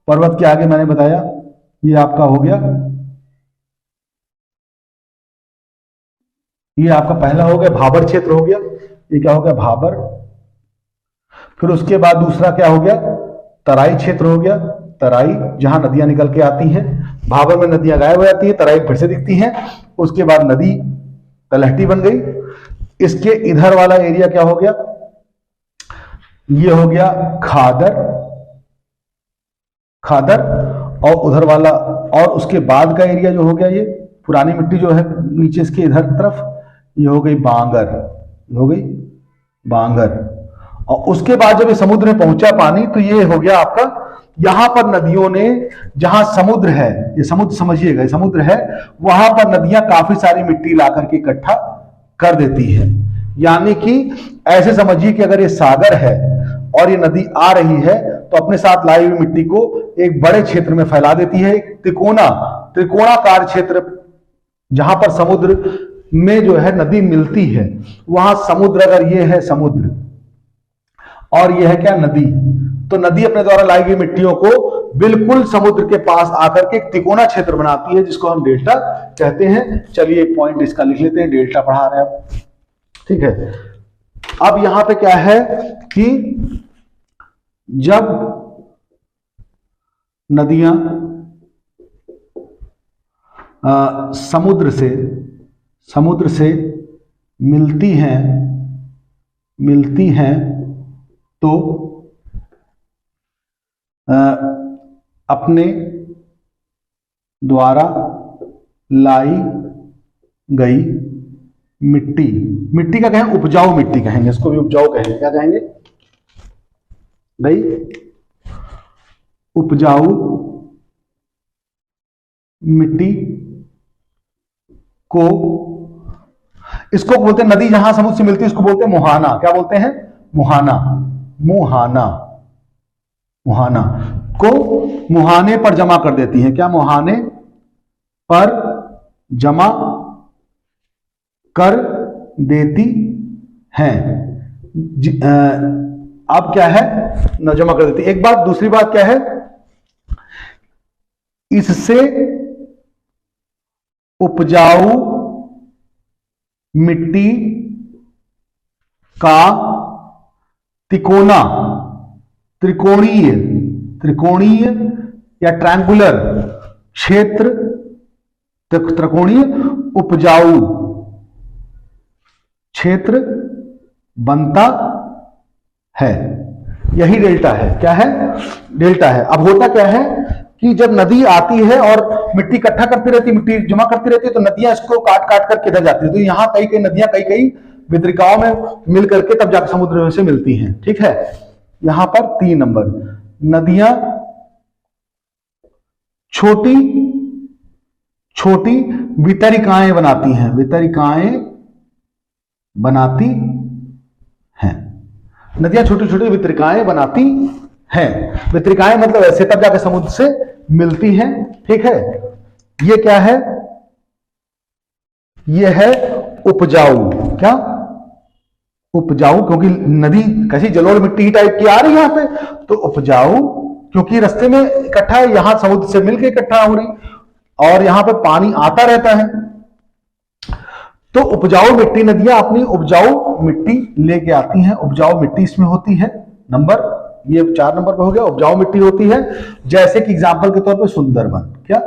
पर्वत के आगे मैंने बताया ये आपका हो गया, ये आपका पहला हो गया भाबर क्षेत्र हो गया, ये क्या हो गया, भाबर। फिर उसके बाद दूसरा क्या हो गया, तराई क्षेत्र हो गया, तराई, जहां नदियां निकल के आती हैं। भाबर में नदियां गायब हो जाती है, तराई फिर से दिखती हैं। उसके बाद नदी तलहटी बन गई। इसके इधर वाला एरिया क्या हो गया, ये हो गया खादर, खादर। और उधर वाला, और उसके बाद का एरिया जो हो गया, ये पुरानी मिट्टी जो है नीचे इसके इधर तरफ, ये हो गई बांगर, ये हो गई बांगर। और उसके बाद जब ये समुद्र में पहुंचा पानी, तो ये हो गया आपका, यहां पर नदियों ने, जहां समुद्र है, ये समुद्र समझिएगा, समुद्र है, वहां पर नदियां काफी सारी मिट्टी ला करके इकट्ठा कर देती है। यानी कि ऐसे समझिए कि अगर ये सागर है और ये नदी आ रही है, तो अपने साथ लाई हुई मिट्टी को एक बड़े क्षेत्र में फैला देती है। एक त्रिकोणाकार क्षेत्र, जहां पर समुद्र में जो है नदी मिलती है, वहां समुद्र, अगर ये है समुद्र और ये है क्या, नदी, तो नदी अपने द्वारा लाई गई मिट्टियों को बिल्कुल समुद्र के पास आकर के एक तिकोना क्षेत्र बनाती है, जिसको हम डेल्टा कहते हैं। चलिए एक पॉइंट इसका लिख लेते हैं, डेल्टा पढ़ा रहे हैं। ठीक है, अब यहां पे क्या है कि जब नदियां समुद्र से मिलती हैं तो अपने द्वारा लाई गई मिट्टी का कहें, उपजाऊ मिट्टी कहेंगे, इसको भी उपजाऊ कहेंगे। क्या कहेंगे भाई, उपजाऊ मिट्टी को, इसको बोलते हैं, नदी जहां समुद्र से मिलती है इसको बोलते हैं मुहाना। क्या बोलते हैं, मुहाना। मुहाना को मुहाने पर जमा कर देती है। क्या, मुहाने पर जमा कर देती हैं। अब क्या है न जमा कर देती है। एक बात, दूसरी बात क्या है, इससे उपजाऊ मिट्टी का त्रिकोणीय या ट्रायंगुलर क्षेत्र, त्रिकोणीय उपजाऊ क्षेत्र बनता है। यही डेल्टा है। क्या है? डेल्टा है। अब होता क्या है कि जब नदी आती है और मिट्टी इकट्ठा करती रहती है, मिट्टी जमा करती रहती है, तो नदियां इसको काट काट कर किधर जाती है, तो यहां कई कई नदियां कई कई वितरिकाओं में मिल करके तब जाकर समुद्र से मिलती हैं। ठीक है, यहां पर 3 नंबर, नदियां छोटी छोटी वितरिकाएं बनाती हैं, वितरिकाएं बनाती हैं, नदियां छोटी छोटी वितरिकाएं बनाती हैं। वितरिकाएं मतलब ऐसे तब जाकर समुद्र से मिलती हैं। ठीक है, ये क्या है? ये है उपजाऊ। क्या? उपजाऊ, क्योंकि नदी कैसी जलोढ़ मिट्टी टाइप की आ रही है यहां पे, तो उपजाऊ क्योंकि रास्ते में इकट्ठा है, यहां समुद्र से मिलकर इकट्ठा हो रही, और यहां पे पानी आता रहता है, तो उपजाऊ मिट्टी, नदियां अपनी उपजाऊ मिट्टी लेके आती हैं। उपजाऊ मिट्टी इसमें होती है। नंबर, ये 4 नंबर पे हो गया, उपजाऊ मिट्टी होती है। जैसे कि एग्जांपल के तौर पे सुंदरबन। क्या?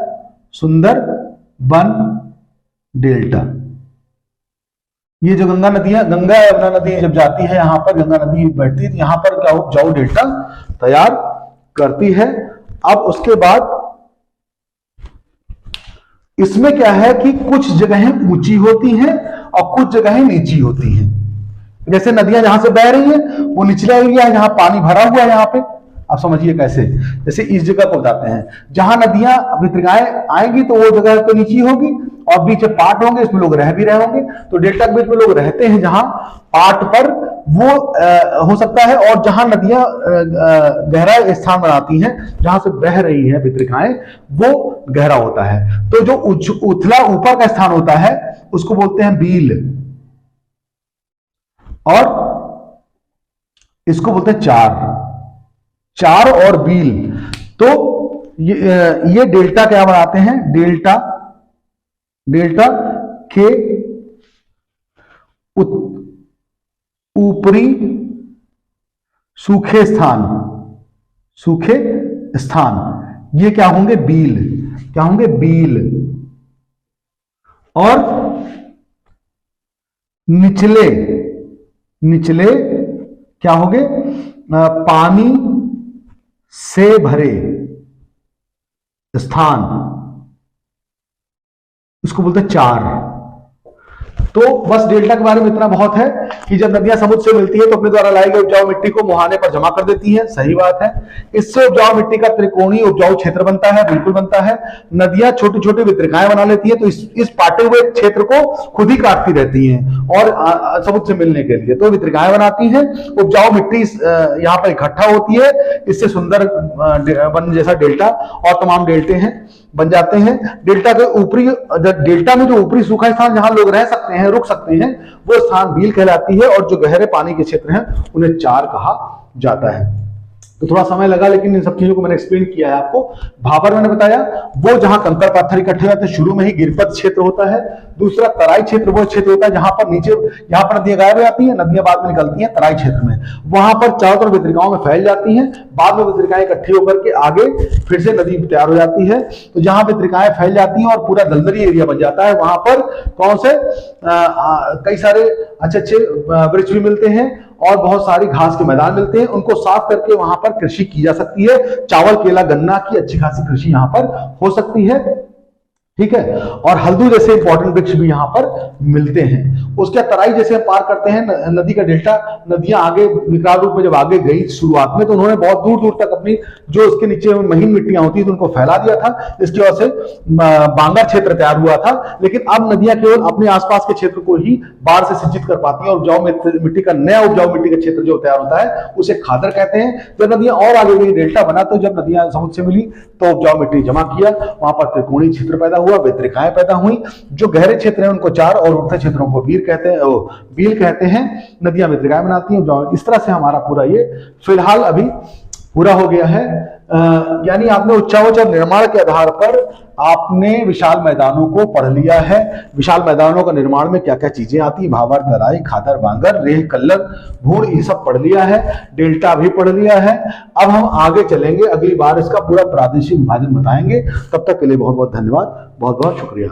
सुंदरबन डेल्टा। ये जो गंगा नदी है, गंगा यमुना नदी जब जाती है यहां पर, गंगा नदी बैठती है, तो यहां पर क्या उपजाऊ डेल्टा तैयार करती है। अब उसके बाद इसमें क्या है कि कुछ जगहें ऊंची होती हैं और कुछ जगहें नीची होती हैं। जैसे नदियां जहां से बह रही हैं वो निचला एरिया है, जहां पानी भरा हुआ है यहां पे। आप समझिए कैसे, जैसे इस जगह को बताते हैं, जहां नदियां वितरिकाएं आएंगी तो वो जगह तो नीची होगी, और बीच में पाट होंगे, इसमें लोग रह भी रहे होंगे, तो डेल्टा के बीच में लोग रहते हैं जहां पाट पर वो हो सकता है। और जहां नदियां गहरा स्थान बनाती हैं, जहां से बह रही है वितरिकाएं, वो गहरा होता है। तो जो उथला ऊपर का स्थान होता है उसको बोलते हैं बील, और इसको बोलते हैं चार और बील। तो ये डेल्टा क्या बनाते हैं? डेल्टा के ऊपरी सूखे स्थान ये क्या होंगे? बील। क्या होंगे? बील। और निचले क्या होंगे? पानी से भरे स्थान, इसको बोलते हैं चार। तो बस डेल्टा के बारे में इतना बहुत है कि जब नदियां समुद्र से मिलती है तो अपने द्वारा लाई गई उपजाऊ मिट्टी को मुहाने पर जमा कर देती है। सही बात है। इससे उपजाऊ मिट्टी का त्रिकोणीय उपजाऊ क्षेत्र बनता है। बिल्कुल बनता है। नदियां छोटी छोटी वितरिकाएं बना लेती है, तो इस पाटे हुए क्षेत्र को खुद ही काटती रहती हैं और समुद्र से मिलने के लिए तो वितरिकाएं बनाती हैं। उपजाऊ मिट्टी यहाँ पर इकट्ठा होती है, इससे सुंदर वन जैसा डेल्टा और तमाम डेल्टे हैं बन जाते हैं। डेल्टा के ऊपरी, डेल्टा में जो ऊपरी सूखा स्थान जहां लोग रह सकते हैं, रुक सकते हैं, वो स्थान बील कहलाती है, और जो गहरे पानी के क्षेत्र हैं उन्हें चार कहा जाता है। तो थोड़ा समय लगा, लेकिन इन सब चीजों को मैंने एक्सप्लेन किया है आपको। भाबर मैंने बताया वो जहां कंकड़ पत्थर इकट्ठे होते हैं, शुरू में ही गिरपत क्षेत्र होता है। दूसरा तराई क्षेत्र वो क्षेत्र होता है जहां पर नीचे, यहाँ पर नदियां गायब हो जाती हैं, नदियां बाद में निकलती हैं तराई क्षेत्र में, वहां पर चारों तरफ वितरिकाओं में फैल जाती हैं। बाद में वितरिकाएं इकट्ठी होकर के आगे फिर से नदी तैयार हो जाती है। तो जहां वितरिकाएं फैल जाती हैं और पूरा दलदली एरिया बन जाता है, वहां पर कौन से कई सारे अच्छे अच्छे वृक्ष भी मिलते हैं और बहुत सारी घास के मैदान मिलते हैं। उनको साफ करके वहां पर कृषि की जा सकती है। चावल, केला, गन्ना की अच्छी खासी कृषि यहां पर हो सकती है। ठीक है। और हल्दू जैसे इंपॉर्टेंट वृक्ष भी यहां पर मिलते हैं। उसके तराई जैसे हम पार करते हैं नदी का डेल्टा, नदियां आगे विकराल रूप में जब आगे गई शुरुआत में, तो उन्होंने बहुत दूर दूर तक अपनी जो उसके नीचे महीन मिट्टियां होती थी उनको फैला दिया था। इसकी वजह से बांगर क्षेत्र तैयार हुआ था। लेकिन अब नदियां केवल अपने आसपास के क्षेत्र को ही बाढ़ से सिंचित कर पाती हैं, और उपजाऊ मिट्टी का नया उपजाऊ मिट्टी का क्षेत्र जो तैयार होता है उसे खादर कहते हैं। जब नदियां और आगे गई, डेल्टा बना, तो जब नदियां समुद्र से मिली तो उपजाऊ मिट्टी जमा किया, वहां पर त्रिकोणीय क्षेत्र पैदा हुआ, वितरिकाएं पैदा हुई। जो गहरे क्षेत्र हैं उनको चार और उठते क्षेत्रों को बील कहते हैं। नदियां वितरिकाएं बनाती हैं। इस तरह से हमारा पूरा ये फिलहाल अभी पूरा हो गया है। यानी आपने उच्चावच निर्माण के आधार पर आपने विशाल मैदानों को पढ़ लिया है। विशाल मैदानों का निर्माण में क्या क्या चीजें आती, भावर, तराई, खादर, बांगर, रेह, कल्लर, भूण, ये सब पढ़ लिया है। डेल्टा भी पढ़ लिया है। अब हम आगे चलेंगे, अगली बार इसका पूरा प्रादेशिक विभाजन बताएंगे। तब तक के लिए बहुत बहुत धन्यवाद, बहुत बहुत शुक्रिया।